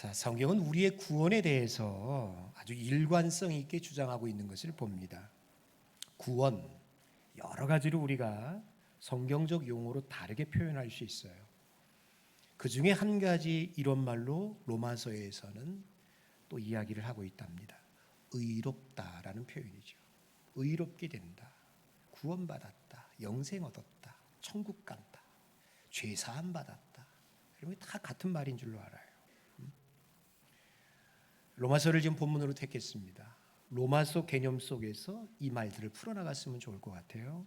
자, 성경은 우리의 구원에 대해서 아주 일관성 있게 주장하고 있는 것을 봅니다. 구원, 여러 가지로 우리가 성경적 용어로 다르게 표현할 수 있어요. 그 중에 한 가지 이런 말로 로마서에서는 또 이야기를 하고 있답니다. 의롭다라는 표현이죠. 의롭게 된다, 구원받았다, 영생 얻었다, 천국 간다, 죄사함 받았다. 이런 게 다 같은 말인 줄로 알아요. 로마서를 지금 본문으로 택했습니다. 로마서 개념 속에서 이 말들을 풀어나갔으면 좋을 것 같아요.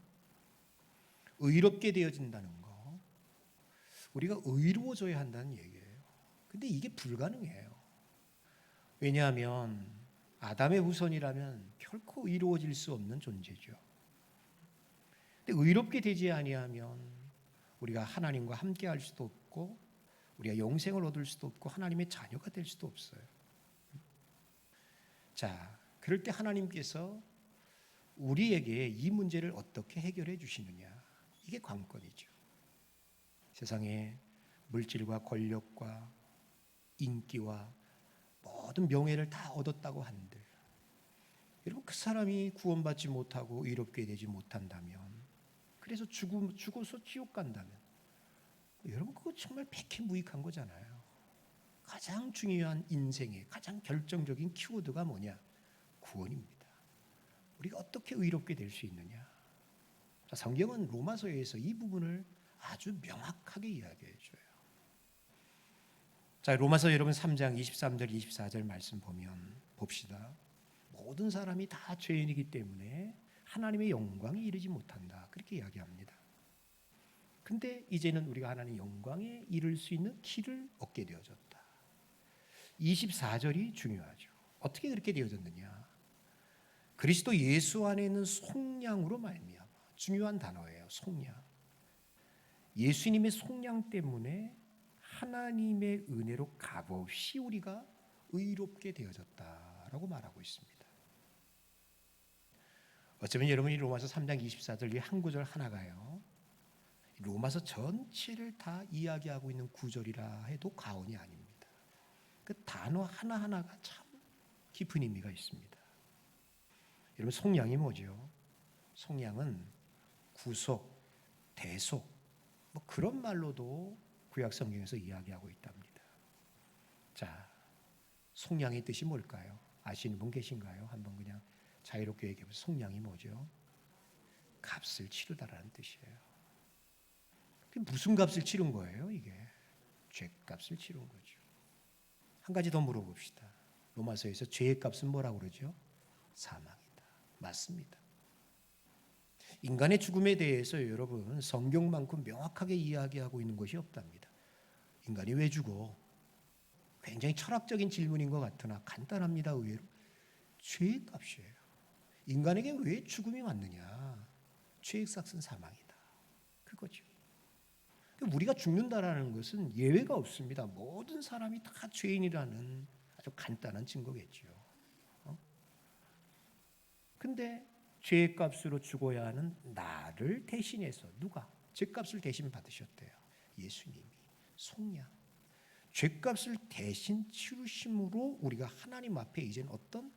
의롭게 되어진다는 거, 우리가 의로워져야 한다는 얘기예요. 근데 이게 불가능해요. 왜냐하면 아담의 후손이라면 결코 의로워질 수 없는 존재죠. 근데 의롭게 되지 아니하면 우리가 하나님과 함께할 수도 없고 우리가 영생을 얻을 수도 없고 하나님의 자녀가 될 수도 없어요. 자, 그럴 때 하나님께서 우리에게 이 문제를 어떻게 해결해 주시느냐, 이게 관건이죠. 세상에 물질과 권력과 인기와 모든 명예를 다 얻었다고 한들 여러분, 그 사람이 구원받지 못하고 의롭게 되지 못한다면, 그래서 죽어서 지옥 간다면 여러분, 그거 정말 백해무익한 거잖아요. 가장 중요한 인생의 가장 결정적인 키워드가 뭐냐? 구원입니다. 우리가 어떻게 의롭게 될 수 있느냐? 자, 성경은 로마서에서 이 부분을 아주 명확하게 이야기해 줘요. 자, 로마서 여러분 3장 23절 24절 말씀 보면 봅시다. 모든 사람이 다 죄인이기 때문에 하나님의 영광에 이르지 못한다, 그렇게 이야기합니다. 근데 이제는 우리가 하나님의 영광에 이를 수 있는 길을 얻게 되어졌다. 24절이 중요하죠. 어떻게 그렇게 되어졌느냐? 그리스도 예수 안에 있는 속량으로 말미암아. 중요한 단어예요. 속량. 예수님의 속량 때문에 하나님의 은혜로 값없이 우리가 의롭게 되어졌다라고 말하고 있습니다. 어쩌면 여러분이 로마서 3장 24절 이 한 구절 하나가요, 로마서 전체를 다 이야기하고 있는 구절이라 해도 과언이 아닙니다. 그 단어 하나하나가 참 깊은 의미가 있습니다. 여러분, 속량이 뭐죠? 속량은 구속, 대속, 뭐 그런 말로도 구약 성경에서 이야기하고 있답니다. 자, 속량의 뜻이 뭘까요? 아시는 분 계신가요? 한번 그냥 자유롭게 얘기해 보세요. 속량이 뭐죠? 값을 치르다라는 뜻이에요. 무슨 값을 치른 거예요? 이게 죄값을 치른 거죠. 한 가지 더 물어봅시다. 로마서에서 죄의 값은 뭐라고 그러죠? 사망이다. 맞습니다. 인간의 죽음에 대해서 여러분, 성경만큼 명확하게 이야기하고 있는 것이 없답니다. 인간이 왜 죽어? 굉장히 철학적인 질문인 것 같으나 간단합니다. 의외로 죄의 값이에요. 인간에게 왜 죽음이 왔느냐? 죄의 값은 사망이다, 그거죠. 우리가 죽는다라는 것은 예외가 없습니다. 모든 사람이 다 죄인이라는 아주 간단한 증거겠죠. 근데 죄의 값으로 죽어야 하는 나를 대신해서 누가 죄값을 대신 받으셨대요? 예수님이. 속량. 죄값을 대신 치르심으로 우리가 하나님 앞에 이제는 어떤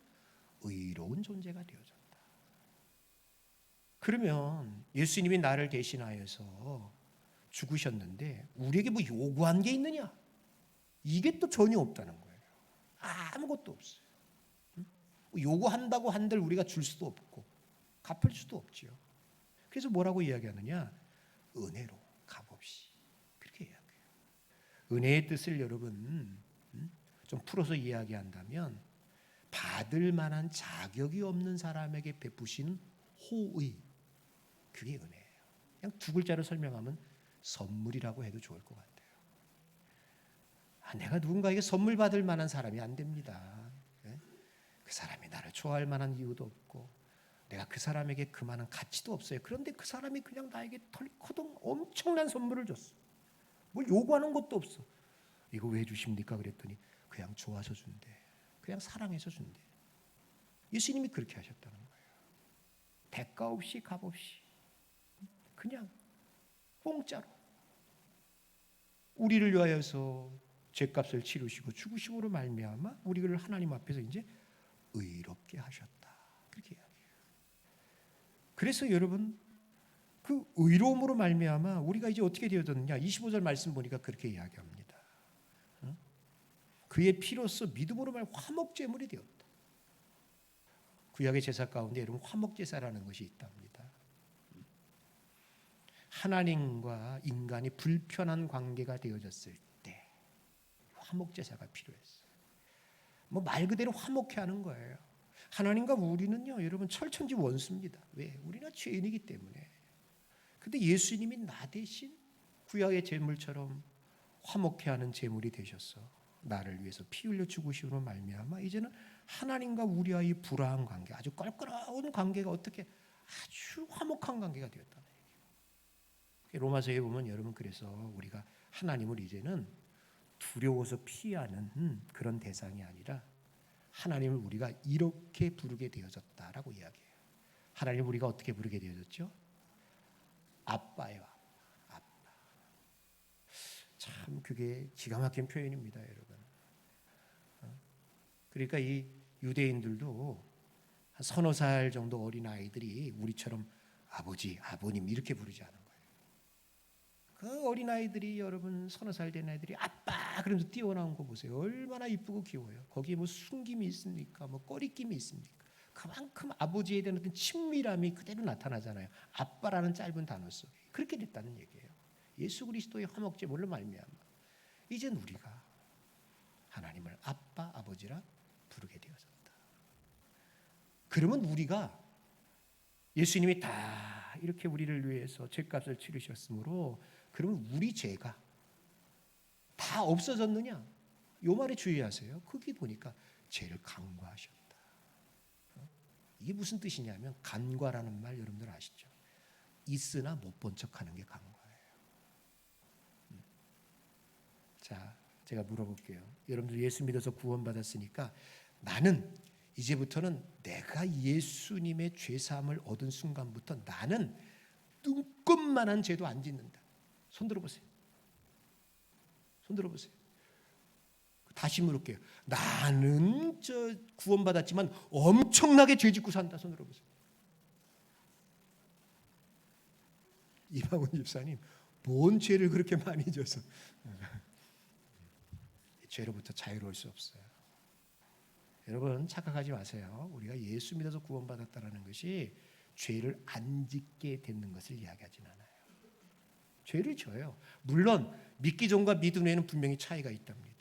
의로운 존재가 되어졌다. 그러면 예수님이 나를 대신하여서 죽으셨는데 우리에게 뭐 요구한 게 있느냐? 이게 또 전혀 없다는 거예요. 아무것도 없어요. 요구한다고 한들 우리가 줄 수도 없고 갚을 수도 없지요. 그래서 뭐라고 이야기하느냐? 은혜로 값없이, 그렇게 이야기해요. 은혜의 뜻을 여러분 좀 풀어서 이야기한다면 받을 만한 자격이 없는 사람에게 베푸신 호의, 그게 은혜예요. 그냥 두 글자로 설명하면 선물이라고 해도 좋을 것 같아요. 내가 누군가에게 선물 받을 만한 사람이 안 됩니다. 그 사람이 나를 좋아할 만한 이유도 없고 내가 그 사람에게 그만한 가치도 없어요. 그런데 그 사람이 그냥 나에게 털커덩 엄청난 선물을 줬어. 뭘 요구하는 것도 없어. 이거 왜 주십니까? 그랬더니 그냥 좋아서 준대. 그냥 사랑해서 준대. 예수님이 그렇게 하셨다는 거예요. 대가 없이 값 없이 그냥 공짜로 우리를 위하여서 죄값을 치르시고 죽으심으로 말미암아 우리를 하나님 앞에서 이제 의롭게 하셨다. 그렇게 이야기해요. 그래서 여러분 그 의로움으로 말미암아 우리가 이제 어떻게 되어졌느냐? 25절 말씀 보니까 그렇게 이야기합니다. 그의 피로써 믿음으로 말 화목 제물이 되었다. 구약의 제사 가운데 여러분 화목 제사라는 것이 있답니다. 하나님과 인간이 불편한 관계가 되어졌을 때 화목 제사가 필요했어요. 뭐 말 그대로 화목해 하는 거예요. 하나님과 우리는요, 여러분 철천지 원수입니다. 왜? 우리는 죄인이기 때문에. 근데 예수님이 나 대신 구약의 제물처럼 화목해 하는 제물이 되셨어. 나를 위해서 피 흘려 죽으심으로 말미암아 이제는 하나님과 우리와의 불화한 관계, 아주 껄끄러운 관계가 어떻게 아주 화목한 관계가 되었다는 얘기예요. 로마서에 보면 여러분 그래서 우리가 하나님을 이제는 두려워서 피하는 그런 대상이 아니라 하나님을 우리가 이렇게 부르게 되어졌다라고 이야기해요. 하나님을 우리가 어떻게 부르게 되어졌죠? 아빠예요. 아빠. 참 그게 기가 막힌 표현입니다, 여러분. 그러니까 이 유대인들도 한 서너 살 정도 어린 아이들이 우리처럼 아버지, 아버님 이렇게 부르지 않은 거예요. 그 어린 아이들이 여러분 서너 살 된 아이들이 아빠 그러면서 뛰어나온 거 보세요. 얼마나 이쁘고 귀여워요. 거기에 뭐 숨김이 있습니까? 뭐 꺼리낌이 있습니까? 그만큼 아버지에 대한 어떤 친밀함이 그대로 나타나잖아요. 아빠라는 짧은 단어 속에 그렇게 됐다는 얘기예요. 예수 그리스도의 화목제물로 말미암아 이젠 우리가 하나님을 아빠, 아버지라 부르게 되어졌다. 그러면 우리가 예수님이 다 이렇게 우리를 위해서 죄값을 치르셨으므로 그러면 우리 죄가 다 없어졌느냐? 요 말에 주의하세요. 거기 보니까 죄를 간과하셨다. 이게 무슨 뜻이냐면 간과라는 말 여러분들 아시죠? 있으나 못 본 척하는 게 간과예요. 자, 제가 물어볼게요. 여러분들 예수 믿어서 구원받았으니까 나는 이제부터는 내가 예수님의 죄사함을 얻은 순간부터 나는 눈꼽만한 죄도 안 짓는다. 손 들어보세요. 손 들어보세요. 다시 물을게요. 나는 구원받았지만 엄청나게 죄 짓고 산다. 손 들어보세요. 이방훈 집사님, 뭔 죄를 그렇게 많이 져서 죄로부터 자유로울 수 없어요. 여러분 착각하지 마세요. 우리가 예수 믿어서 구원받았다는 것이 죄를 안 짓게 되는 것을 이야기하진 않아요. 죄를 져요. 물론 믿기 전과 믿음 후에는 분명히 차이가 있답니다.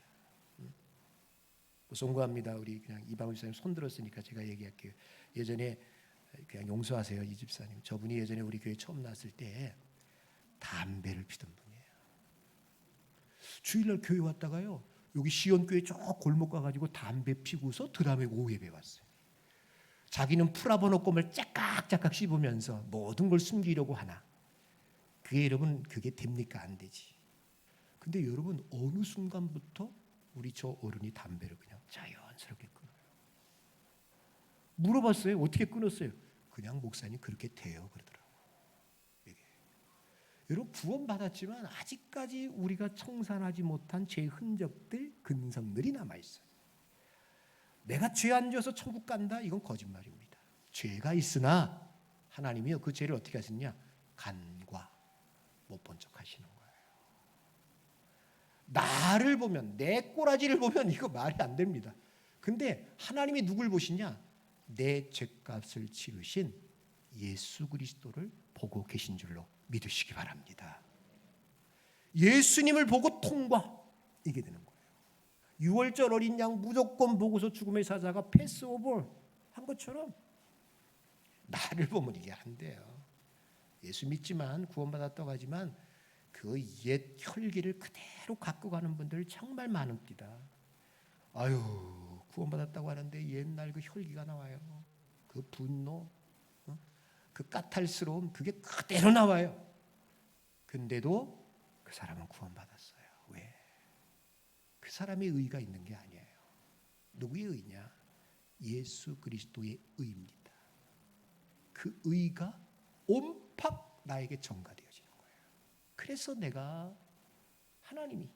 송구합니다. 우리 그냥 이방훈 집사님 손 들었으니까 제가 얘기할게요. 예전에 그냥 용서하세요, 이 집사님. 저분이 예전에 우리 교회 처음 나왔을 때 담배를 피던 분이에요. 주일날 교회 왔다가요. 여기 시온교회 저 골목 가가지고 담배 피고서 드라마 오후 예배 왔어요. 자기는 프라보노 껌을 짝깍짝깍 씹으면서 모든 걸 숨기려고 하나. 그게 여러분 그게 됩니까? 안 되지. 근데 여러분 어느 순간부터 우리 저 어른이 담배를 그냥 자연스럽게 끊어요. 물어봤어요. 어떻게 끊었어요? 그냥 목사님 그렇게 돼요 그러더라고요. 여러분 구원받았지만 아직까지 우리가 청산하지 못한 죄 흔적들, 근성들이 남아있어요. 내가 죄 안 져서 천국 간다? 이건 거짓말입니다. 죄가 있으나 하나님이요 그 죄를 어떻게 하시느냐? 간과 못 본 척 하시는 거예요. 나를 보면 내 꼬라지를 보면 이거 말이 안 됩니다. 근데 하나님이 누굴 보시냐? 내 죄값을 치르신 예수 그리스도를 보고 계신 줄로 믿으시기 바랍니다. 예수님을 보고 통과 이게 되는 거예요. 6월절 어린 양 무조건 보고서 죽음의 사자가 패스오버 한 것처럼 나를 보면 이게 안 돼요. 예수 믿지만 구원받았다고 하지만 그 옛 혈기를 그대로 갖고 가는 분들 정말 많습니다. 아유 구원받았다고 하는데 옛날 그 혈기가 나와요. 그 분노, 그 까탈스러움 그게 그대로 나와요. 근데도 그 사람은 구원받았어요. 왜? 그 사람의 의가 있는 게 아니에요. 누구의 의냐? 예수 그리스도의 의입니다. 그 의가 온팍 나에게 전가되어지는 거예요. 그래서 내가 하나님이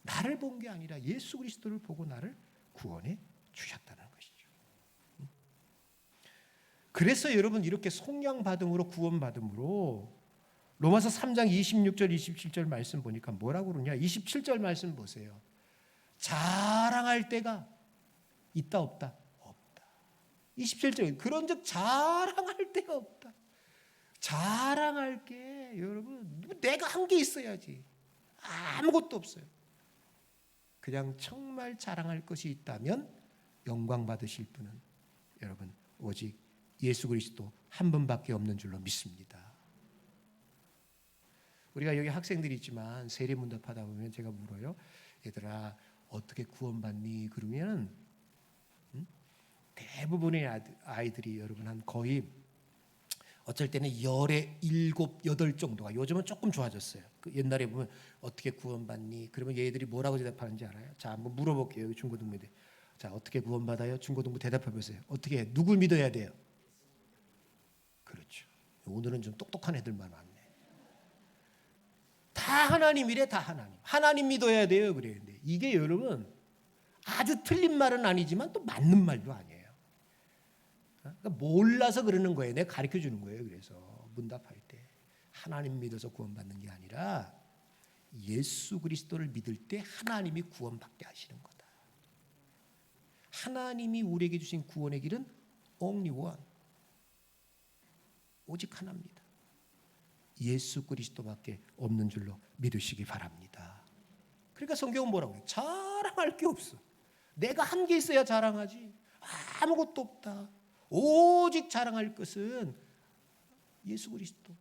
나를 본 게 아니라 예수 그리스도를 보고 나를 구원해 주셨다는 것이죠. 그래서 여러분 이렇게 속량받음으로 구원받음으로 로마서 3장 26절 27절 말씀 보니까 뭐라고 그러냐. 27절 말씀 보세요. 자랑할 때가 있다 없다? 없다. 27절 그런즉 자랑할 데가 없다. 자랑할 게 여러분 내가 한 게 있어야지. 아무것도 없어요. 그냥 정말 자랑할 것이 있다면 영광 받으실 분은 여러분 오직 예수 그리스도 한 분밖에 없는 줄로 믿습니다. 우리가 여기 학생들이 있지만 세례문답하다 보면 제가 물어요. 얘들아 어떻게 구원받니? 그러면 대부분의 아이들이 여러분 한 거의 어쩔 때는 17, 8 정도가 요즘은 조금 좋아졌어요. 그 옛날에 보면 어떻게 구원받니? 그러면 얘들이 뭐라고 대답하는지 알아요? 자, 한번 물어볼게요. 여기 중고등부들. 자, 어떻게 구원받아요? 중고등부 대답해 보세요. 어떻게 해? 누굴 믿어야 돼요? 그렇죠. 오늘은 좀 똑똑한 애들만 왔네. 다 하나님이래, 다 하나님. 하나님 믿어야 돼요. 그래요. 근데 이게 여러분 아주 틀린 말은 아니지만 또 맞는 말도 아니에요. 그러니까 몰라서 그러는 거예요. 내가 가르쳐 주는 거예요. 그래서 문답할 때 하나님 믿어서 구원받는 게 아니라 예수 그리스도를 믿을 때 하나님이 구원받게 하시는 거다. 하나님이 우리에게 주신 구원의 길은 only one. 오직 하나입니다. 예수 그리스도밖에 없는 줄로 믿으시기 바랍니다. 그러니까 성경은 뭐라고 해요? 자랑할 게 없어. 내가 한 게 있어야 자랑하지. 아무것도 없다. 오직 자랑할 것은 예수 그리스도.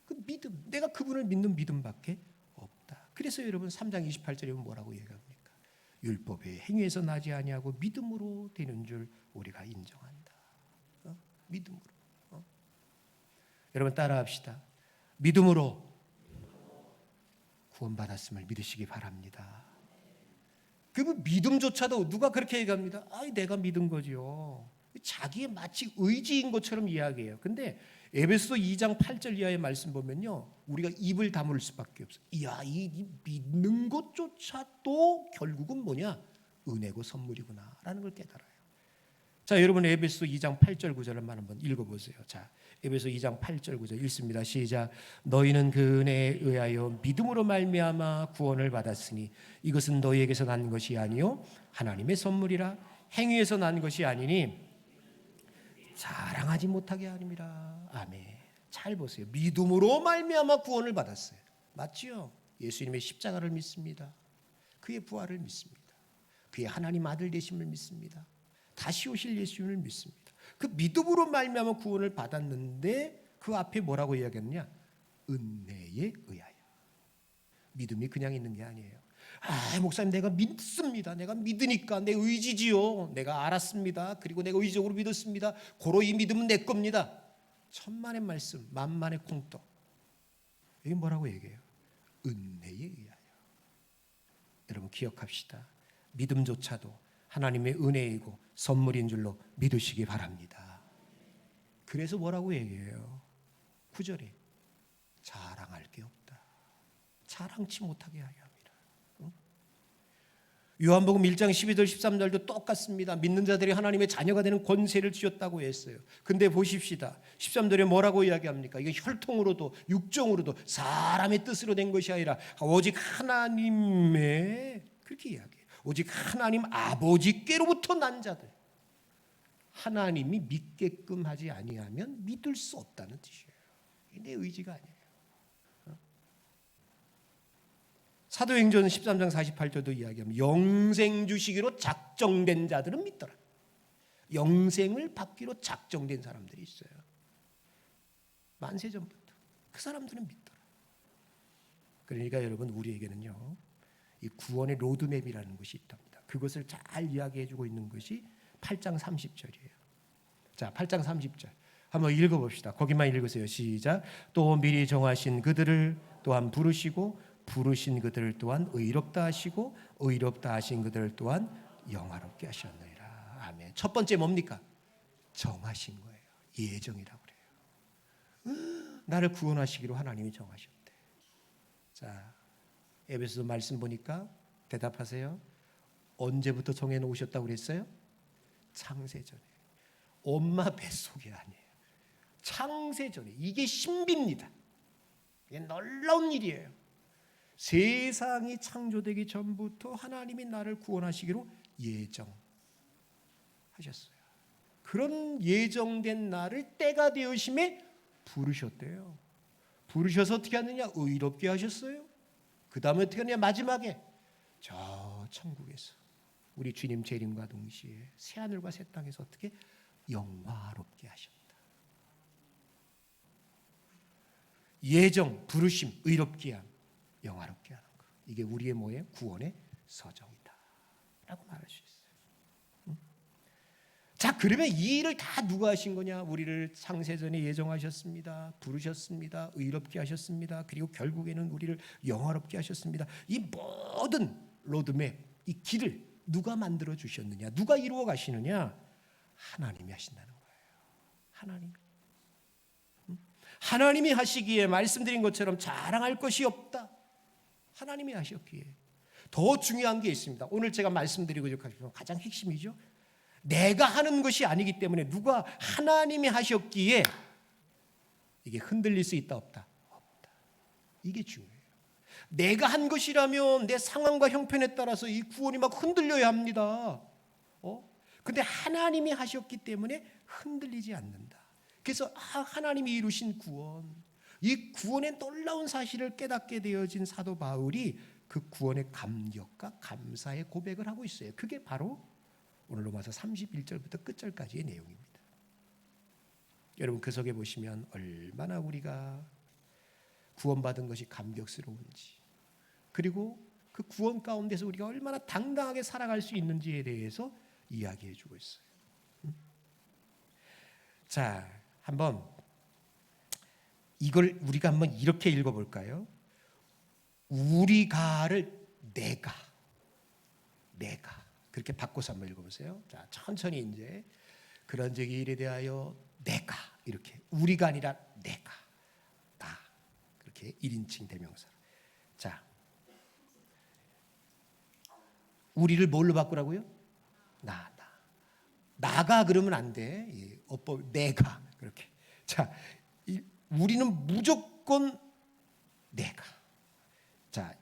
그 믿음, 내가 그분을 믿는 믿음밖에 없다. 그래서 여러분 3장 28절에 뭐라고 얘기합니까? 율법의 행위에서 나지 아니하고 믿음으로 되는 줄 우리가 인정한다. 믿음으로. 여러분 따라합시다. 믿음으로 구원받았음을 믿으시기 바랍니다. 그 믿음조차도 누가 그렇게 얘기합니다. 내가 믿은 거죠. 자기의 마치 의지인 것처럼 이야기해요. 근데 에베소 2장 8절 이하의 말씀 보면요, 우리가 입을 다물 수밖에 없어요. 이 믿는 것조차도 결국은 뭐냐? 은혜고 선물이구나라는 걸 깨달아요. 자, 여러분 에베소 2장 8절 9절을 한번 읽어보세요. 자, 에베소 2장 8절 9절 읽습니다. 시작. 너희는 그 은혜에 의하여 믿음으로 말미암아 구원을 받았으니 이것은 너희에게서 난 것이 아니요 하나님의 선물이라. 행위에서 난 것이 아니니 자랑하지 못하게 하림이라. 아멘. 잘 보세요. 믿음으로 말미암아 구원을 받았어요. 맞지요? 예수님의 십자가를 믿습니다. 그의 부활을 믿습니다. 그의 하나님 아들 되심을 믿습니다. 다시 오실 예수님을 믿습니다. 그 믿음으로 말미암아 구원을 받았는데 그 앞에 뭐라고 이야기했느냐? 은혜에 의하여. 믿음이 그냥 있는 게 아니에요. 목사님 내가 믿습니다. 내가 믿으니까 내 의지지요. 내가 알았습니다. 그리고 내가 의지적으로 믿었습니다. 고로 이 믿음은 내 겁니다. 천만의 말씀, 만만의 콩떡. 여기 뭐라고 얘기해요? 은혜에 의하여. 여러분 기억합시다. 믿음조차도 하나님의 은혜이고 선물인 줄로 믿으시기 바랍니다. 그래서 뭐라고 얘기해요? 9절에 자랑할 게 없다. 자랑치 못하게 하여 합니다. 요한복음 1장 12절 13절도 똑같습니다. 믿는 자들이 하나님의 자녀가 되는 권세를 주셨다고 했어요. 근데 보십시다. 13절에 뭐라고 이야기합니까? 이게 혈통으로도 육정으로도 사람의 뜻으로 된 것이 아니라 오직 하나님의, 그렇게 이야기해요. 오직 하나님 아버지께로부터 난 자들. 하나님이 믿게끔 하지 아니하면 믿을 수 없다는 뜻이에요. 이게 내 의지가 아니에요. 사도행전 13장 48절도 이야기하면 영생 주시기로 작정된 자들은 믿더라. 영생을 받기로 작정된 사람들이 있어요. 만세 전부터 그 사람들은 믿더라. 그러니까 여러분 우리에게는요, 이 구원의 로드맵이라는 것이 있답니다. 그것을 잘 이야기해주고 있는 것이 8장 30절이에요. 자, 8장 30절 한번 읽어봅시다. 거기만 읽으세요. 시작. 또 미리 정하신 그들을 또한 부르시고 부르신 그들을 또한 의롭다 하시고 의롭다 하신 그들을 또한 영화롭게 하셨느니라. 아멘. 첫 번째 뭡니까? 정하신 거예요. 예정이라고 그래요. 나를 구원하시기로 하나님이 정하셨대. 자, 에베소 말씀 보니까 대답하세요. 언제부터 정해놓으셨다고 그랬어요? 창세전에. 엄마 뱃속이 아니에요. 창세전에. 이게 신비입니다. 이게 놀라운 일이에요. 세상이 창조되기 전부터 하나님이 나를 구원하시기로 예정하셨어요. 그런 예정된 날을 때가 되으심에 부르셨대요. 부르셔서 어떻게 하느냐? 의롭게 하셨어요. 그 다음에 어떻게 하느냐? 마지막에 저 천국에서 우리 주님 재림과 동시에 새하늘과 새 땅에서 어떻게 영화롭게 하셨다. 예정, 부르심, 의롭게 함, 영화롭게 하는 것. 이게 우리의 뭐예요? 구원의 서정이다 라고 말할 수 있어요. 자, 그러면 이 일을 다 누가 하신 거냐? 우리를 창세전에 예정하셨습니다. 부르셨습니다. 의롭게 하셨습니다. 그리고 결국에는 우리를 영화롭게 하셨습니다. 이 모든 로드맵, 이 길을 누가 만들어 주셨느냐? 누가 이루어 가시느냐? 하나님이 하신다는 거예요. 하나님이. 하나님이 하시기에 말씀드린 것처럼 자랑할 것이 없다. 하나님이 하셨기에. 더 중요한 게 있습니다. 오늘 제가 말씀드리고 싶은 가장 핵심이죠. 내가 하는 것이 아니기 때문에 누가 하나님이 하셨기에 이게 흔들릴 수 있다 없다? 없다. 이게 중요해요. 내가 한 것이라면 내 상황과 형편에 따라서 이 구원이 막 흔들려야 합니다. 근데 하나님이 하셨기 때문에 흔들리지 않는다. 그래서 하나님이 이루신 구원, 이 구원의 놀라운 사실을 깨닫게 되어진 사도 바울이 그 구원의 감격과 감사의 고백을 하고 있어요. 그게 바로 오늘 로마서 31절부터 끝절까지의 내용입니다. 여러분 그 속에 보시면 얼마나 우리가 구원받은 것이 감격스러운지, 그리고 그 구원 가운데서 우리가 얼마나 당당하게 살아갈 수 있는지에 대해서 이야기해 주고 있어요. 자, 한번 이걸 우리가 한번 이렇게 읽어볼까요? 우리가를 내가 그렇게 바꿔서 한번 읽어보세요. 자, 천천히 이제 그런 적이 일에 대하여 내가, 이렇게 우리가 아니라 내가, 나, 그렇게 1인칭 대명사. 자, 우리를 뭘로 바꾸라고요? 나가 그러면 안 돼. 어법 내가 그렇게. 자, 우리는 무조건 내가. 자,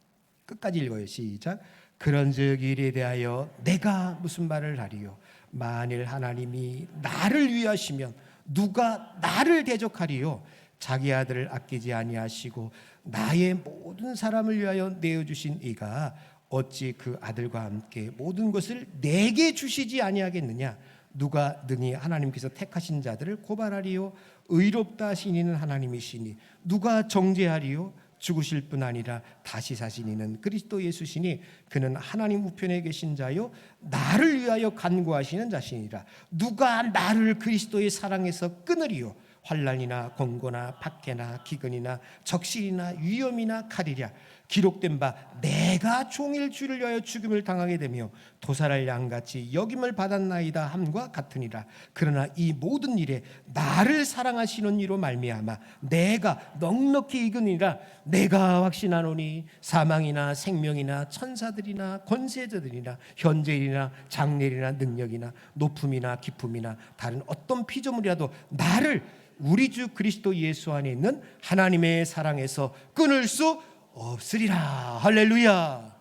끝까지 읽어요. 시작. 그런즉 일에 대하여 내가 무슨 말을 하리요? 만일 하나님이 나를 위하시면 누가 나를 대적하리요? 자기 아들을 아끼지 아니하시고 나의 모든 사람을 위하여 내어주신 이가 어찌 그 아들과 함께 모든 것을 내게 주시지 아니하겠느냐? 누가 능히 하나님께서 택하신 자들을 고발하리요? 의롭다 하신 이는 하나님이시니 누가 정죄하리요? 죽으실 뿐 아니라 다시 사신 이는 그리스도 예수시니 그는 하나님 우편에 계신 자요 나를 위하여 간구하시는 자시니라. 누가 나를 그리스도의 사랑에서 끊으리요? 환난이나 공고나 박해나 기근이나 적신이나 위험이나 칼이랴. 기록된 바 내가 종일 주를 위하여 죽임을 당하게 되며 도살할 양같이 여김을 받았나이다 함과 같으니라. 그러나 이 모든 일에 나를 사랑하시는 이로 말미암아 내가 넉넉히 이기니라. 내가 확신하노니 사망이나 생명이나 천사들이나 권세자들이나 현재일이나 장래일이나 능력이나 높음이나 깊음이나 다른 어떤 피조물이라도 나를 우리 주 그리스도 예수 안에 있는 하나님의 사랑에서 끊을 수 없으리라. 할렐루야.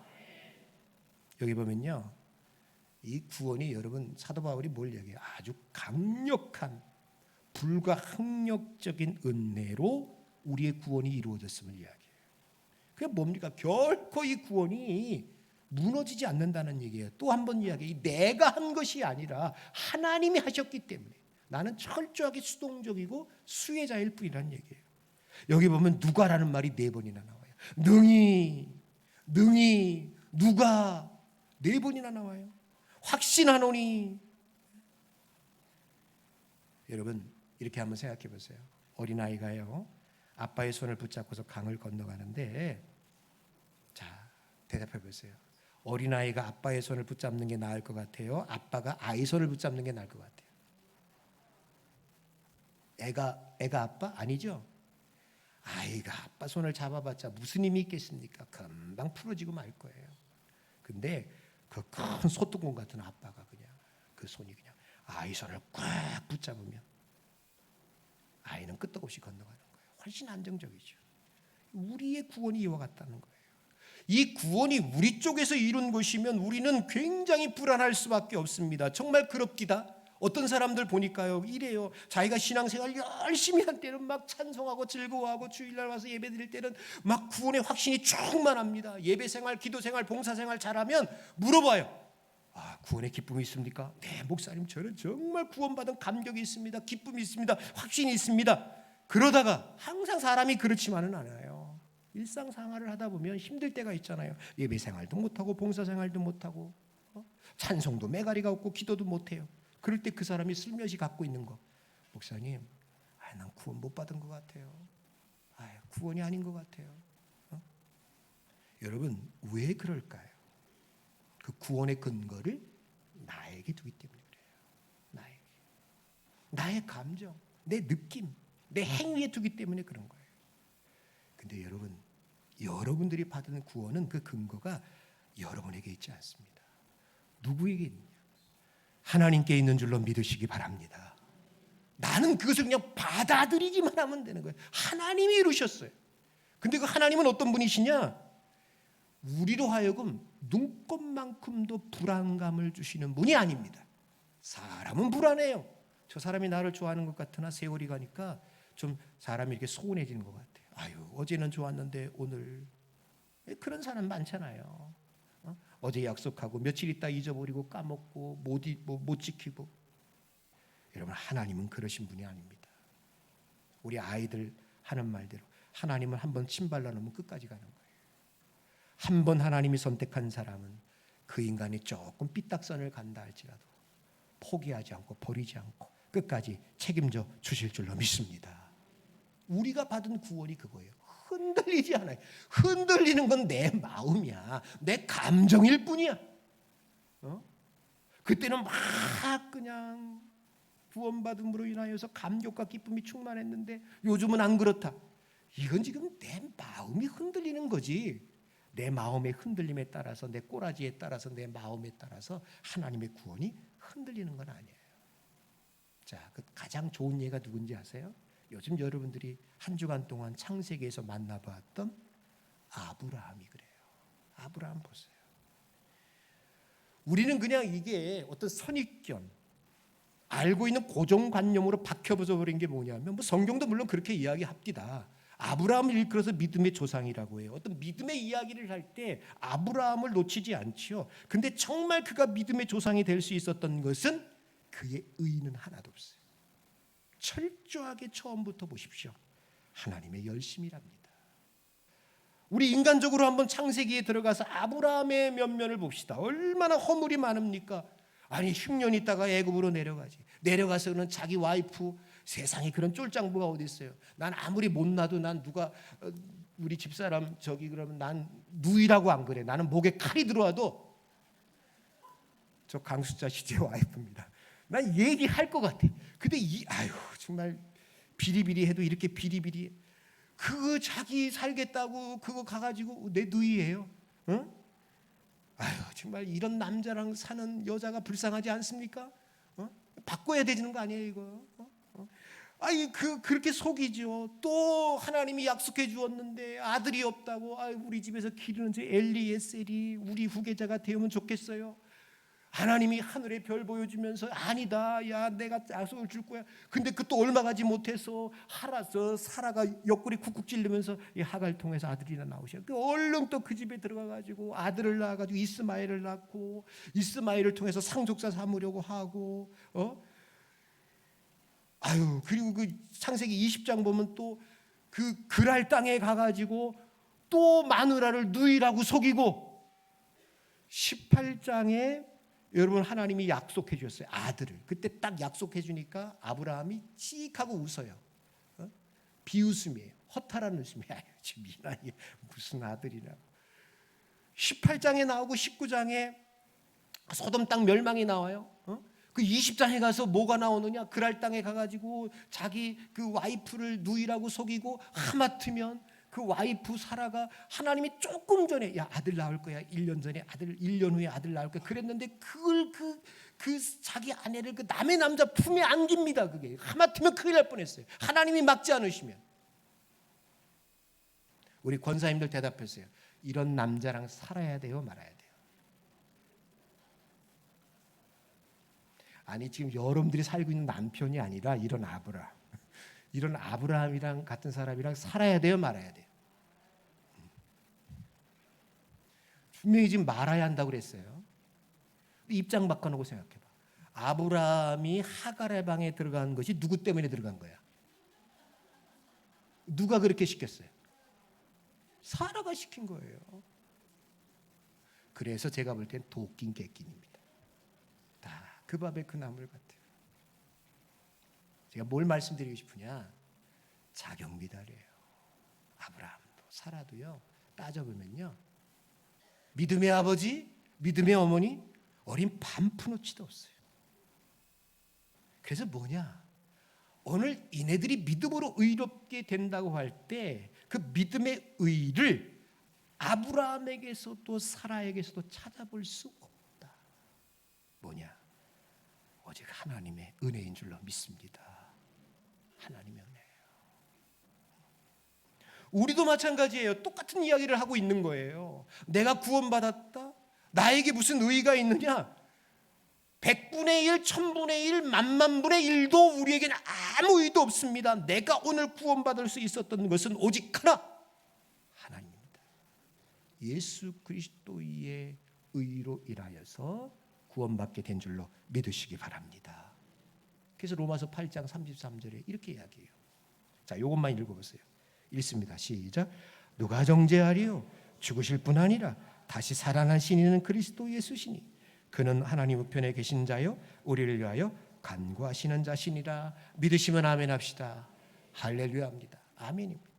여기 보면요, 이 구원이 여러분 사도 바울이 뭘 얘기해요? 아주 강력한 불가항력적인 은혜로 우리의 구원이 이루어졌음을 이야기해요. 그게 뭡니까? 결코 이 구원이 무너지지 않는다는 얘기예요. 또 한 번 이야기해요. 내가 한 것이 아니라 하나님이 하셨기 때문에 나는 철저하게 수동적이고 수혜자일 뿐이라는 얘기예요. 여기 보면 누가라는 말이 4번이나 나와요. 능히, 누가 4번이나 나와요. 확신하노니. 여러분 이렇게 한번 생각해 보세요. 어린아이가요, 아빠의 손을 붙잡고서 강을 건너가는데, 자, 대답해 보세요. 어린아이가 아빠의 손을 붙잡는 게 나을 것 같아요? 아빠가 아이 손을 붙잡는 게 나을 것 같아요? 애가 아빠? 아니죠. 아이가 아빠 손을 잡아봤자 무슨 힘이 있겠습니까? 금방 풀어지고 말 거예요. 근데 그 큰 소뚜껑 같은 아빠가 그냥 그 손이 그냥 아이 손을 꽉 붙잡으면 아이는 끄떡없이 건너가는 거예요. 훨씬 안정적이죠. 우리의 구원이 이와 같다는 거예요. 이 구원이 우리 쪽에서 이룬 것이면 우리는 굉장히 불안할 수밖에 없습니다. 정말 그럽디다. 어떤 사람들 보니까요 이래요. 자기가 신앙생활 열심히 할 때는 막 찬송하고 즐거워하고 주일날 와서 예배 드릴 때는 막 구원의 확신이 충만합니다. 예배생활, 기도생활, 봉사생활 잘하면 물어봐요. 구원의 기쁨이 있습니까? 네, 목사님 저는 정말 구원받은 감격이 있습니다. 기쁨이 있습니다. 확신이 있습니다. 그러다가 항상 사람이 그렇지만은 않아요. 일상생활을 하다 보면 힘들 때가 있잖아요. 예배생활도 못하고 봉사생활도 못하고 찬송도 매가리가 없고 기도도 못해요. 그럴 때 그 사람이 슬며시 갖고 있는 거, 목사님 난 구원 못 받은 것 같아요. 구원이 아닌 것 같아요. 여러분 왜 그럴까요? 그 구원의 근거를 나에게 두기 때문에 그래요. 나의 감정, 내 느낌, 내 행위에 두기 때문에 그런 거예요. 근데 여러분, 여러분들이 받은 구원은 그 근거가 여러분에게 있지 않습니다. 누구에게 있느냐? 하나님께 있는 줄로 믿으시기 바랍니다. 나는 그것을 그냥 받아들이기만 하면 되는 거예요. 하나님이 이루셨어요. 근데 그 하나님은 어떤 분이시냐? 우리로 하여금 눈꽃만큼도 불안감을 주시는 분이 아닙니다. 사람은 불안해요. 저 사람이 나를 좋아하는 것 같으나 세월이 가니까 좀 사람이 이렇게 소원해지는 것 같아요. 어제는 좋았는데 오늘 그런 사람 많잖아요. 어제 약속하고 며칠 있다 잊어버리고 까먹고 못 지키고. 여러분 하나님은 그러신 분이 아닙니다. 우리 아이들 하는 말대로 하나님은 한번 침발라 놓으면 끝까지 가는 거예요. 한번 하나님이 선택한 사람은 그 인간이 조금 삐딱선을 간다 할지라도 포기하지 않고 버리지 않고 끝까지 책임져 주실 줄로 믿습니다. 우리가 받은 구원이 그거예요. 흔들리지 않아요. 흔들리는 건 내 마음이야. 내 감정일 뿐이야. 그때는 막 그냥 구원받음으로 인하여서 감격과 기쁨이 충만했는데 요즘은 안 그렇다. 이건 지금 내 마음이 흔들리는 거지. 내 마음의 흔들림에 따라서, 내 꼬라지에 따라서, 내 마음에 따라서 하나님의 구원이 흔들리는 건 아니에요. 자, 그 가장 좋은 예가 누군지 아세요? 요즘 여러분들이 한 주간 동안 창세기에서 만나봤던 아브라함이 그래요. 아브라함 보세요. 우리는 그냥 이게 어떤 선입견, 알고 있는 고정관념으로 박혀버져 버린 게 뭐냐면 성경도 물론 그렇게 이야기합니다. 아브라함을 일컬어서 믿음의 조상이라고 해요. 어떤 믿음의 이야기를 할 때 아브라함을 놓치지 않지요. 근데 정말 그가 믿음의 조상이 될 수 있었던 것은 그의 의는 하나도 없어요. 철저하게 처음부터 보십시오. 하나님의 열심이랍니다. 우리 인간적으로 한번 창세기에 들어가서 아브라함의 면면을 봅시다. 얼마나 허물이 많습니까? 아니 10년 있다가 애굽으로 내려가서는 자기 와이프, 세상에 그런 쫄장부가 어디 있어요. 난 아무리 못나도 난 누가 우리 집사람 저기 그러면 난 누이라고 안 그래. 나는 목에 칼이 들어와도 저 강수자 시제 와이프입니다. 난 얘기할 것 같아. 근데 정말 비리비리해도 이렇게 비리비리해. 그거 자기 살겠다고 그거 가가지고 내 누이예요. 응? 정말 이런 남자랑 사는 여자가 불쌍하지 않습니까? 바꿔야 되는 거 아니에요 이거? 그렇게 속이죠. 또 하나님이 약속해 주었는데 아들이 없다고. 우리 집에서 기르는 저 엘리에셀이 우리 후계자가 되면 좋겠어요. 하나님이 하늘의 별 보여주면서 아니다, 야 내가 약속을 줄 거야. 근데 그것도 얼마 가지 못해서 사라가 옆구리 쿡쿡 찔르면서 이 하갈 통해서 아들이나 나오셔. 얼른 또 그 집에 들어가가지고 아들을 낳아가지고 이스마엘을 낳고 이스마엘을 통해서 상속자 삼으려고 하고 그리고 그 창세기 20장 보면 또 그 그랄 땅에 가가지고 또 마누라를 누이라고 속이고 18장에 여러분 하나님이 약속해 주셨어요. 아들을. 그때 딱 약속해 주니까 아브라함이 씩 하고 웃어요. 비웃음이에요. 허탈한 웃음이에요. 지금 이 나이에 무슨 아들이냐고. 18장에 나오고 19장에 소돔 땅 멸망이 나와요. 그 20장에 가서 뭐가 나오느냐? 그랄 땅에 가가지고 자기 그 와이프를 누이라고 속이고 하마터면 그 와이프 사라가 하나님이 조금 전에 야 아들 낳을 거야 1년 전에 아들 1년 후에 아들 낳을 거야 그랬는데 그걸 그 자기 아내를 그 남의 남자 품에 안깁니다. 그게 하마터면 큰일 날 뻔했어요. 하나님이 막지 않으시면. 우리 권사님들 대답했어요. 이런 남자랑 살아야 돼요, 말아야 돼요? 아니 지금 여러분들이 살고 있는 남편이 아니라 이런 아브라함이랑 같은 사람이랑 살아야 돼요, 말아야 돼요? 분명히 지금 말아야 한다고 그랬어요. 입장 바꿔놓고 생각해봐. 아브라함이 하갈의 방에 들어간 것이 누구 때문에 들어간 거야? 누가 그렇게 시켰어요? 사라가 시킨 거예요. 그래서 제가 볼 땐 도끼인 개낀입니다. 다 그 밥에 그 나물 같아요. 제가 뭘 말씀드리고 싶으냐? 자경미달이에요. 아브라함도 사라도요. 따져보면요. 믿음의 아버지, 믿음의 어머니, 어린 반푼어치도 없어요. 그래서 뭐냐? 오늘 이네들이 믿음으로 의롭게 된다고 할 때 그 믿음의 의를 아브라함에게서도 사라에게서도 찾아볼 수 없다. 뭐냐? 오직 하나님의 은혜인 줄로 믿습니다. 하나님의 은혜예요. 우리도 마찬가지예요. 똑같은 이야기를 하고 있는 거예요. 내가 구원받았다? 나에게 무슨 의의가 있느냐? 100분의 1, 1000분의 1, 만만분의 1도 우리에게는 아무 의도 없습니다. 내가 오늘 구원받을 수 있었던 것은 오직 하나님입니다. 예수 그리스도의 의로 인하여서 구원받게 된 줄로 믿으시기 바랍니다. 그래서 로마서 8장 33절에 이렇게 이야기해요. 자, 이것만 읽어보세요. 읽습니다. 시작. 누가 정죄하리요? 죽으실 뿐 아니라 다시 살아나신 이는 그리스도 예수시니 그는 하나님 우편에 계신 자요 우리를 위하여 간구하시는 자신이라. 믿으시면 아멘 합시다. 할렐루야입니다. 아멘입니다.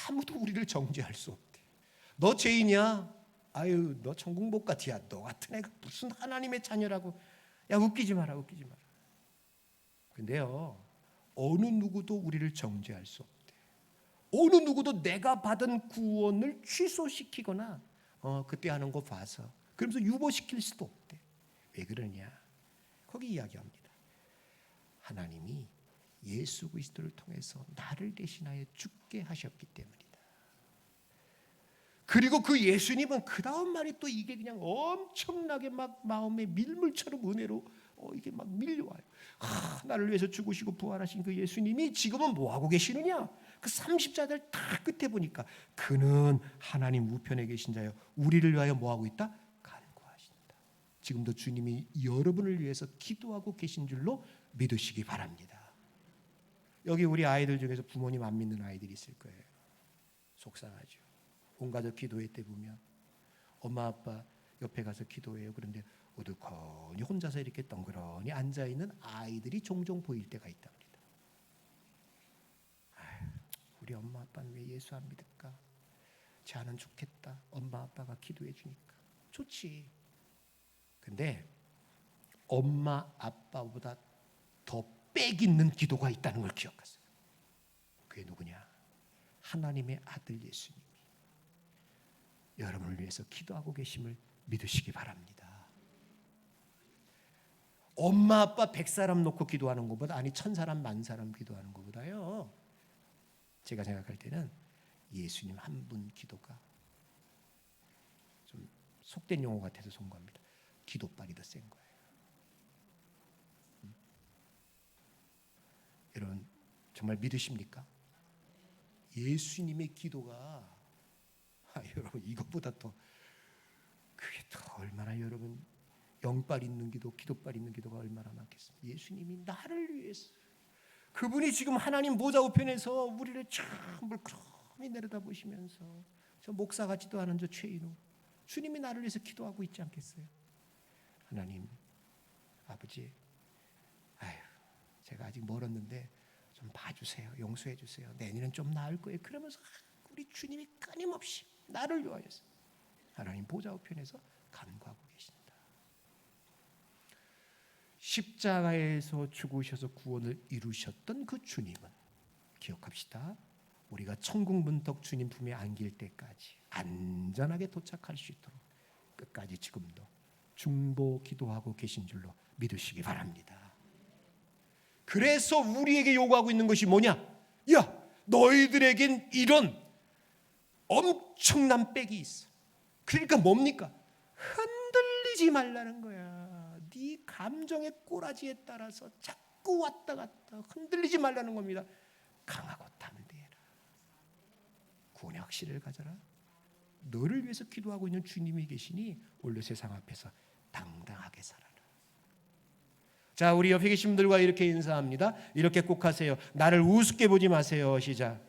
아무도 우리를 정죄할 수 없대. 너 죄인이야? 아유 너 천국 못 가티야. 너 같은 애가 무슨 하나님의 자녀라고. 야 웃기지 마라. 근데요 어느 누구도 우리를 정죄할 수 없대. 어느 누구도 내가 받은 구원을 취소시키거나 그때 하는 거 봐서 그러면서 유보시킬 수도 없대. 왜 그러냐? 거기 이야기합니다. 하나님이 예수 그리스도를 통해서 나를 대신하여 죽게 하셨기 때문이다. 그리고 그 예수님은 그 다음 말이 또 이게 그냥 엄청나게 막 마음에 밀물처럼 은혜로 이게 막 밀려와요. 나를 위해서 죽으시고 부활하신 그 예수님이 지금은 뭐 하고 계시느냐? 그 30자들 다 끝에 보니까 그는 하나님 우편에 계신 자요 우리를 위하여 뭐 하고 있다? 간구하신다. 지금도 주님이 여러분을 위해서 기도하고 계신 줄로 믿으시기 바랍니다. 여기 우리 아이들 중에서 부모님 안 믿는 아이들이 있을 거예요. 속상하죠. 온 가족 기도회 때 보면 엄마 아빠 옆에 가서 기도해요. 그런데 어두커니 혼자서 이렇게 덩그러니 앉아있는 아이들이 종종 보일 때가 있답니다. 우리 엄마 아빠는 왜 예수 안 믿을까? 자는 좋겠다. 엄마 아빠가 기도해 주니까. 좋지. 근데 엄마 아빠보다 더 빽 있는 기도가 있다는 걸 기억하세요. 그게 누구냐? 하나님의 아들 예수님이 여러분을 위해서 기도하고 계심을 믿으시기 바랍니다. 엄마 아빠 100사람 놓고 기도하는 것보다 아니 1000사람 만사람 기도하는 것보다요 제가 생각할 때는 예수님 한 분 기도가 좀 속된 용어 같아서 송구합니다. 기도빨이 더 센 거예요. 여러분 정말 믿으십니까? 예수님의 기도가 여러분 이것보다 더 그게 더 얼마나 여러분 영빨 있는 기도, 기도빨 있는 기도가 얼마나 많겠습니까? 예수님이 나를 위해서 그분이 지금 하나님 보좌 우편에서 우리를 참 물끄러미 내려다보시면서 저 목사 같지도 않은 저 죄인우 주님이 나를 위해서 기도하고 있지 않겠어요? 하나님 아버지 제가 아직 멀었는데 좀 봐주세요. 용서해 주세요. 내년은 좀 나을 거예요. 그러면서 우리 주님이 끊임없이 나를 위하여서 하나님 보좌 우편에서 간구하고 계신다. 십자가에서 죽으셔서 구원을 이루셨던 그 주님은 기억합시다. 우리가 천국 문턱 주님 품에 안길 때까지 안전하게 도착할 수 있도록 끝까지 지금도 중보 기도하고 계신 줄로 믿으시기 바랍니다. 그래서 우리에게 요구하고 있는 것이 뭐냐? 야, 너희들에겐 이런 엄청난 백이 있어. 그러니까 뭡니까? 흔들리지 말라는 거야. 네 감정의 꼬라지에 따라서 자꾸 왔다 갔다 흔들리지 말라는 겁니다. 강하고 담대해라. 구원의 확신을 가져라. 너를 위해서 기도하고 있는 주님이 계시니 오늘 세상 앞에서 당당하게 살아라. 자, 우리 옆에 계신 분들과 이렇게 인사합니다. 이렇게 꼭 하세요. 나를 우습게 보지 마세요. 시작.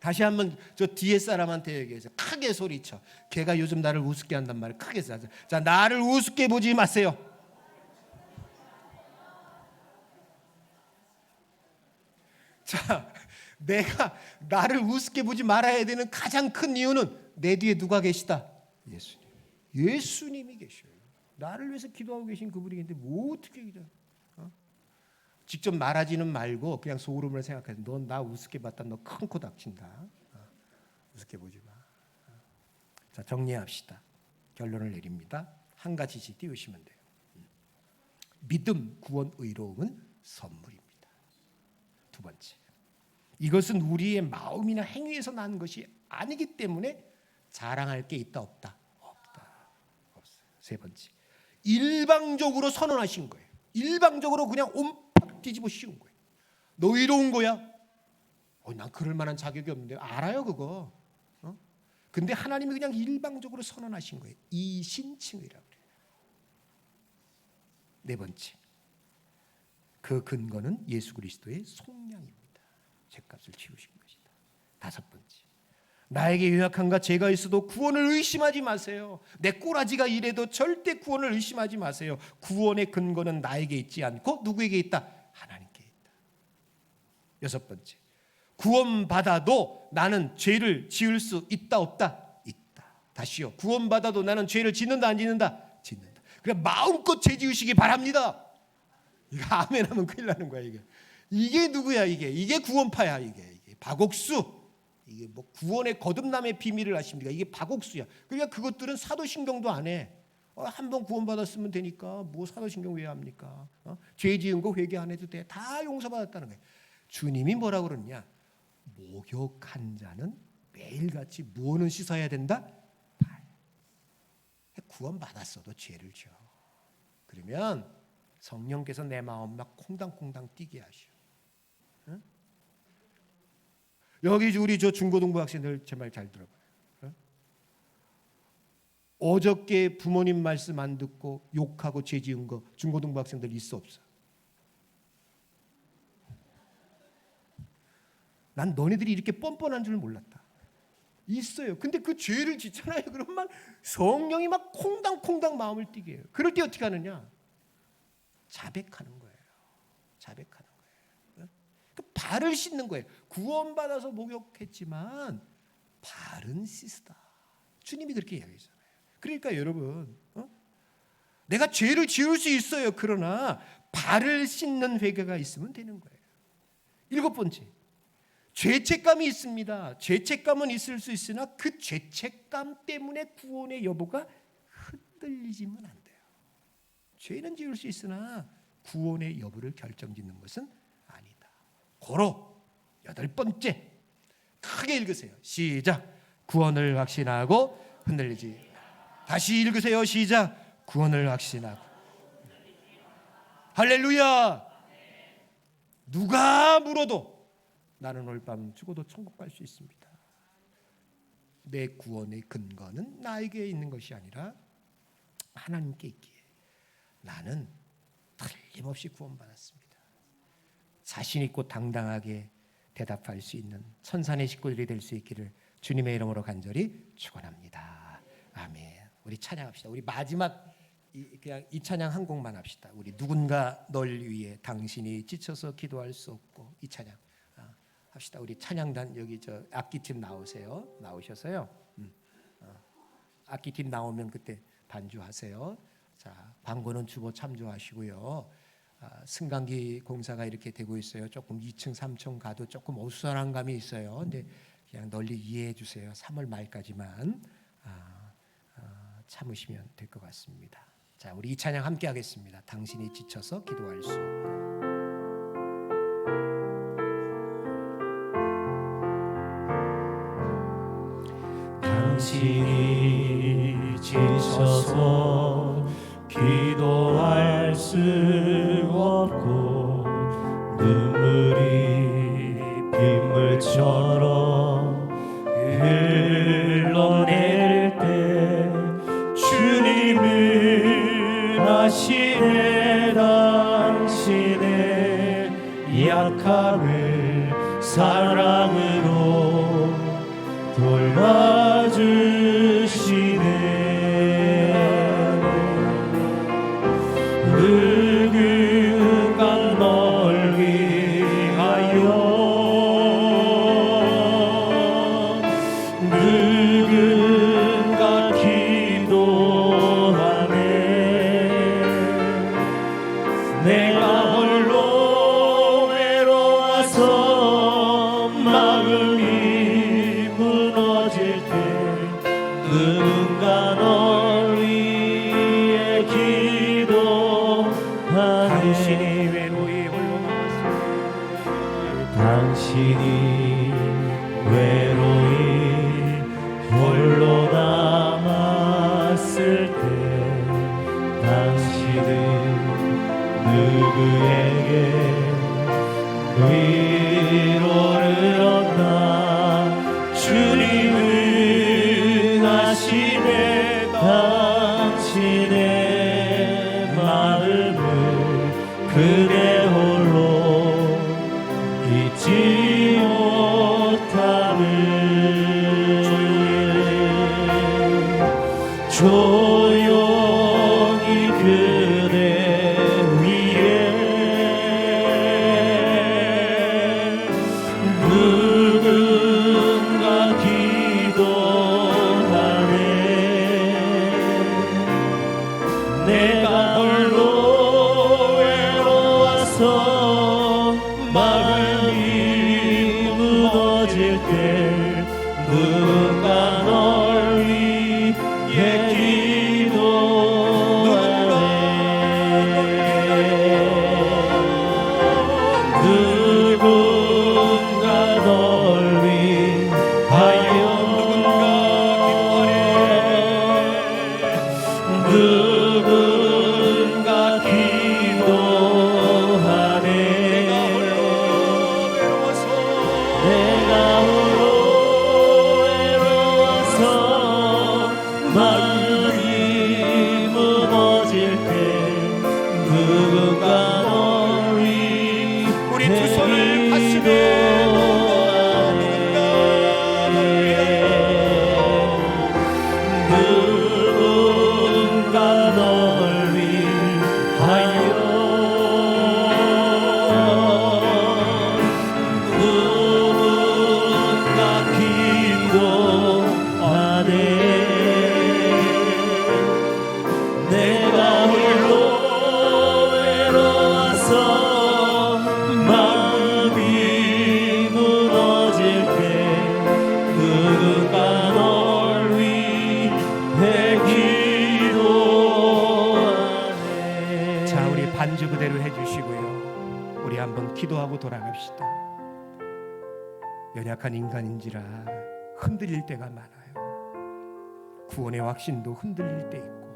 다시 한번 저 뒤에 사람한테 얘기해서 크게 소리쳐. 걔가 요즘 나를 우습게 한단 말이에요. 크게 써. 자, 나를 우습게 보지 마세요. 자, 내가 나를 우습게 보지 말아야 되는 가장 큰 이유는 내 뒤에 누가 계시다? 예수님. 예수님이 계셔요. 나를 위해서 기도하고 계신 그분이 계신데 뭐 어떻게 기도? 직접 말하지는 말고 그냥 속으로만 생각해서 넌 나 우습게 봤다. 너 큰 코 닥친다. 우습게 보지 마. 자, 정리합시다. 결론을 내립니다. 한 가지씩 띄우시면 돼요. 믿음, 구원, 의로움은 선물입니다. 두 번째, 이것은 우리의 마음이나 행위에서 나는 것이 아니기 때문에 자랑할 게 있다 없다? 없다. 없어요. 세 번째, 일방적으로 선언하신 거예요. 일방적으로 그냥 옴팍 뒤집어 씌운 거예요. 너 의로운 거야? 난 그럴 만한 자격이 없는데. 알아요 그거. 근데 하나님이 그냥 일방적으로 선언하신 거예요. 이신칭이라고 그래요. 네 번째, 그 근거는 예수 그리스도의 속량입니다. 죄값을 치우신 것이다. 다섯 번째, 나에게 연약함과 죄가 있어도 구원을 의심하지 마세요. 내 꼬라지가 이래도 절대 구원을 의심하지 마세요. 구원의 근거는 나에게 있지 않고 누구에게 있다? 하나님께 있다. 여섯 번째, 구원받아도 나는 죄를 지을 수 있다 없다? 있다. 다시요. 구원받아도 나는 죄를 짓는다 안 짓는다? 짓는다. 그래 마음껏 죄 지으시기 바랍니다. 이거 아멘 하면 큰일 나는 거야 이게. 이게 누구야 이게? 이게 구원파야 이게 박옥수. 이게 뭐 구원의 거듭남의 비밀을 아십니까? 이게 박옥수야. 그러니까 그것들은 사도신경도 안 해. 한번 구원받았으면 되니까 뭐 사도신경 왜 합니까? 죄 지은 거 회개 안 해도 돼. 다 용서받았다는 거예요. 주님이 뭐라고 그러냐? 목욕한 자는 매일같이 무엇은 씻어야 된다? 발. 구원받았어도 죄를 져. 그러면 성령께서 내 마음 막 콩당콩당 뛰게 하셔. 응? 여기 우리 저 중고등부 학생들 제 말 잘 들어봐요. 응? 어저께 부모님 말씀 안 듣고 욕하고 죄 지은 거 중고등부 학생들 있어 없어? 난 너네들이 이렇게 뻔뻔한 줄 몰랐다. 있어요. 근데 그 죄를 짓잖아요. 그러면 성령이 막 콩당콩당 마음을 뛰게 해요. 그럴 때 어떻게 하느냐? 자백하는 거예요. 자백하는 거예요. 그 발을 씻는 거예요. 구원받아서 목욕했지만 발은 씻다. 주님이 그렇게 이야기하잖아요. 그러니까 여러분, 내가 죄를 지을 수 있어요. 그러나 발을 씻는 회개가 있으면 되는 거예요. 일곱 번째, 죄책감이 있습니다. 죄책감은 있을 수 있으나 그 죄책감 때문에 구원의 여부가 흔들리지는 안 돼요. 죄는 지을 수 있으나 구원의 여부를 결정짓는 것은 아니다. 고로 여덟 번째, 크게 읽으세요. 시작. 구원을 확신하고 흔들리지. 다시 읽으세요. 시작. 구원을 확신하고. 할렐루야. 누가 물어도 나는 오늘 밤 죽어도 천국 갈 수 있습니다. 내 구원의 근거는 나에게 있는 것이 아니라 하나님께 있기에 나는 틀림없이 구원받았습니다. 자신 있고 당당하게 대답할 수 있는 천산의 식구들이 될 수 있기를 주님의 이름으로 간절히 축원합니다. 아멘. 우리 찬양합시다. 우리 마지막 그냥 이 찬양 한 곡만 합시다. 우리 누군가 널 위해 당신이 지쳐서 기도할 수 없고 이 찬양 합시다. 우리 찬양단 여기 저 악기팀 나오세요. 나오셔서요. 악기팀 나오면 그때 반주하세요. 자, 광고는 주보 참조하시고요. 승강기 공사가 이렇게 되고 있어요. 조금 2층, 3층 가도 조금 어수선한 감이 있어요. 근데 그냥 널리 이해해 주세요. 3월 말까지만 참으시면 될 것 같습니다. 자, 우리 이 찬양 함께 하겠습니다. 당신이 지쳐서 기도할 수 없고. 당신이 지쳐서 기도할 수 없고 눈물이 빗물처럼 흘러내릴 때 주님은 아시네 당신의 약함을 사랑으로 돌봐주시네. 누군가 널 위하여 누군가 기도하네. 내가 홀로 외로워서 마음이 무너질 때 누군가 널 위해 기도하네. 당신이 외로이 홀로 남았을 당신이 외로이 홀로 남았을 때 당신은 누구에게 위로를 얻나. 주님은 아시네 당신의 마음을 그대 홀로 잊지 못함을. 조용히 그대 위에 누군가 기도하네. 내가 홀로 외로워서 마음이 무너질 때 누군가 널 위해 기도하네. 누군가 널 위하여 누군가 기도하네. 내가 홀로 외로워서 마음이 무너질 때 누군가 널 위해 우리 두 손을 가슴에 누군가 널 위하여 누군가 기도하네. 내가 홀로 외로워서 마음이 무너질 때 누군가 널 위해 기도하네. 자, 우리 반주 그대로 해주시고요. 우리 한번 기도하고 돌아갑시다. 연약한 인간인지라 흔들릴 때가 많아요. 구원의 확신도 흔들릴 때 있고,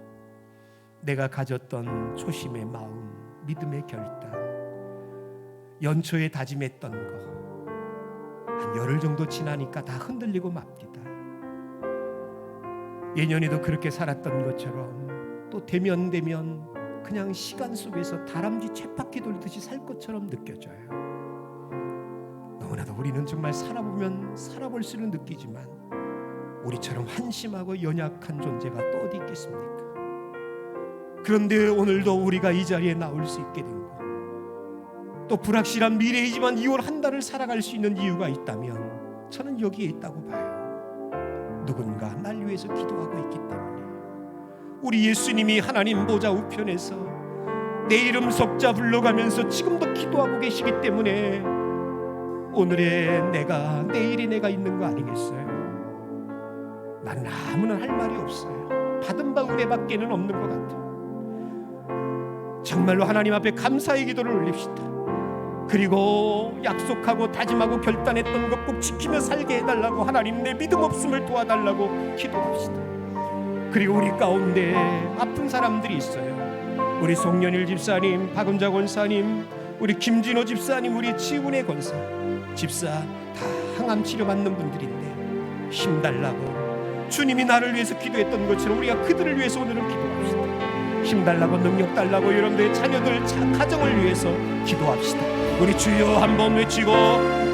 내가 가졌던 초심의 마음, 믿음의 결단, 연초에 다짐했던 거 한 열흘 정도 지나니까 다 흔들리고 맙니다. 예년에도 그렇게 살았던 것처럼 또 되면 그냥 시간 속에서 다람쥐 쳇바퀴 돌듯이 살 것처럼 느껴져요. 너무나도 우리는 정말 살아보면 살아볼 수는 느끼지만 우리처럼 한심하고 연약한 존재가 또 어디 있겠습니까? 그런데 오늘도 우리가 이 자리에 나올 수 있게 된 것, 또 불확실한 미래이지만 2월 한 달을 살아갈 수 있는 이유가 있다면 저는 여기에 있다고 봐요. 누군가 날 위해서 기도하고 있기 때문에. 우리 예수님이 하나님 보좌 우편에서 내 이름 석자 불러가면서 지금도 기도하고 계시기 때문에 오늘의 내가, 내일의 내가 있는 거 아니겠어요? 나는 아무나 할 말이 없어요. 받은 바 은혜밖에는 없는 것 같아요. 정말로 하나님 앞에 감사의 기도를 올립시다. 그리고 약속하고 다짐하고 결단했던 것 꼭 지키며 살게 해달라고, 하나님 내 믿음 없음을 도와달라고 기도합시다. 그리고 우리 가운데 아픈 사람들이 있어요. 우리 송년일 집사님, 박은자 권사님, 우리 김진호 집사님, 우리 지훈의 권사 집사 다 항암 치료 받는 분들인데 힘달라고, 주님이 나를 위해서 기도했던 것처럼 우리가 그들을 위해서 오늘은 기도합시다. 힘달라고, 능력 달라고, 여러분들의 자녀들, 가정을 위해서 기도합시다. 우리 주여 한번 외치고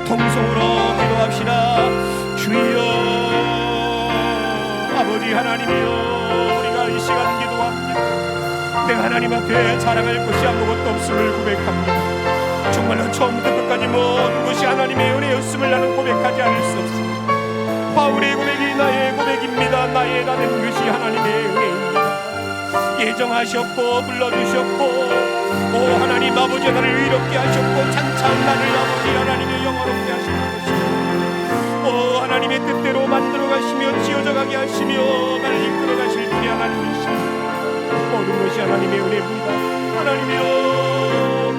통성으로 기도합시다. 주여, 아버지 하나님이여, 우리가 이 시간 기도합니다. 내가 하나님 앞에 자랑할 것이 아무것도 없음을 고백합니다. 정말로 처음부터 끝까지 모든 것이 하나님의 은혜였음을 나는 고백하지 않을 수 없습니다. 바울의 고백이 나의 고백입니다. 나의 다된 것이 하나님의 은혜입니다. 예정하셨고 불러주셨고, 오 하나님 아버지 나를 의롭게 하셨고, 찬찬 나를 아버지 하나님의 영원롭게 하시는 것입니다. 오 하나님의 뜻대로 만들어 가시며 지어져 가게 하시며 나를 이끌어 가실 분이 하나님이십니다. 모든 것이 하나님의 은혜입니다. 하나님이여,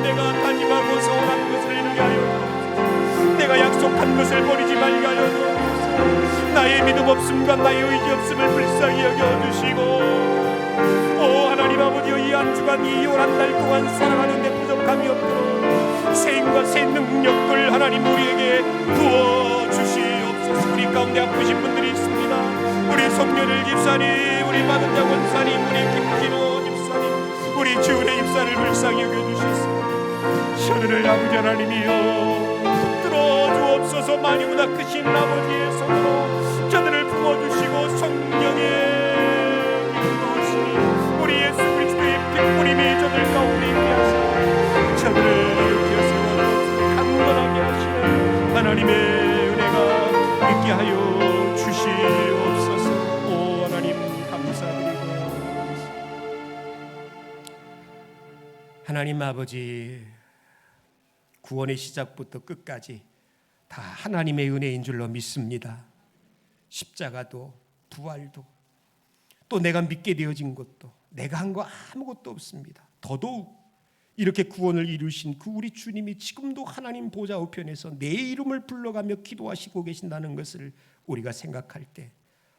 내가 다짐하고 서원한 것을 이루게 하여 주옵소서. 내가 약속한 것을 버리지 말게 하여 주옵소서. 나의 믿음 없음과 나의 의지 없음을 불쌍히 여겨주시고, 오 하나님 아버지여, 이 한 주간, 이 요란 달 동안 살아가는 데 부족함이 없도록 새 힘과 새 능력을 하나님 우리에게 부어주시옵소서. 우리 가운데 아프신 분들이 있습니다. 우리 송년일 집사님, 우리 박은자 권사님, 우리 김진호 집사님, 우리 지훈의 집사를 불쌍히 여겨주시옵소서. 저들을 아버지 하나님이여 붙들어 주옵소서. 많이보다 크신 아버지의 손으로 저들을 부어주시고 성령의 우리 예수 그리스도의 빛뿌림이 저들 가운데 있게 하시고, 저들을 일으켜 세워 강건하게 하시는 하나님의 은혜가 있게 하여 주시옵소서. 오 하나님 감사드리고, 하나님 아버지, 구원의 시작부터 끝까지 다 하나님의 은혜인 줄로 믿습니다. 십자가도 부활도 또 내가 믿게 되어진 것도 내가 한 거 아무것도 없습니다. 더더욱 이렇게 구원을 이루신 그 우리 주님이 지금도 하나님 보좌 우편에서 내 이름을 불러가며 기도하시고 계신다는 것을 우리가 생각할 때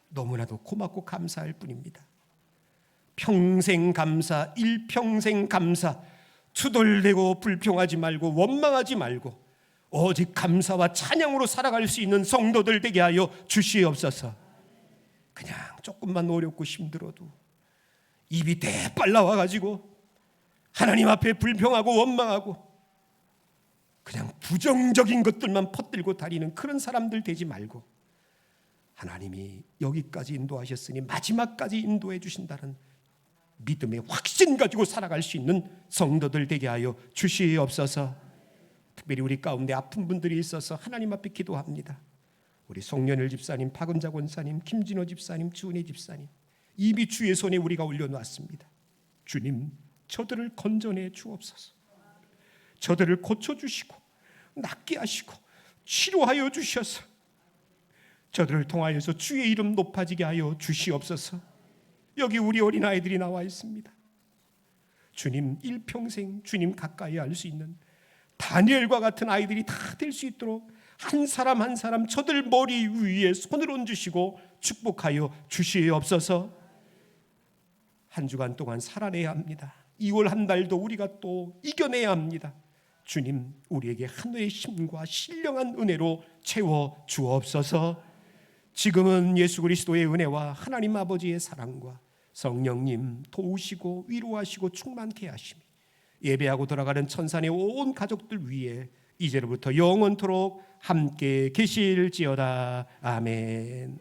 너무나도 고맙고 감사할 뿐입니다. 평생 감사, 일평생 감사, 투덜대고 불평하지 말고 원망하지 말고 오직 감사와 찬양으로 살아갈 수 있는 성도들 되게 하여 주시옵소서. 그냥 조금만 어렵고 힘들어도 입이 대빨 나와가지고 하나님 앞에 불평하고 원망하고 그냥 부정적인 것들만 퍼뜨리고 다니는 그런 사람들 되지 말고, 하나님이 여기까지 인도하셨으니 마지막까지 인도해 주신다는 믿음의 확신 가지고 살아갈 수 있는 성도들 되게 하여 주시옵소서. 특별히 우리 가운데 아픈 분들이 있어서 하나님 앞에 기도합니다. 우리 송년일 집사님, 박은자 권사님, 김진호 집사님, 주은혜 집사님, 이미 주의 손에 우리가 올려놨습니다. 주님, 저들을 건져내 주옵소서. 저들을 고쳐주시고 낫게 하시고 치료하여 주셔서 저들을 통하여서 주의 이름 높아지게 하여 주시옵소서. 여기 우리 어린아이들이 나와 있습니다. 주님, 일평생 주님 가까이 할 수 있는 다니엘과 같은 아이들이 다 될 수 있도록 한 사람 한 사람 저들 머리 위에 손을 얹으시고 축복하여 주시옵소서. 한 주간 동안 살아내야 합니다. 2월 한 달도 우리가 또 이겨내야 합니다. 주님, 우리에게 한 해의 힘과 신령한 은혜로 채워 주옵소서. 지금은 예수 그리스도의 은혜와 하나님 아버지의 사랑과 성령님 도우시고 위로하시고 충만케 하시며 예배하고 돌아가는 천산의 온 가족들 위에 이제로부터 영원토록 함께 계실지어다. 아멘.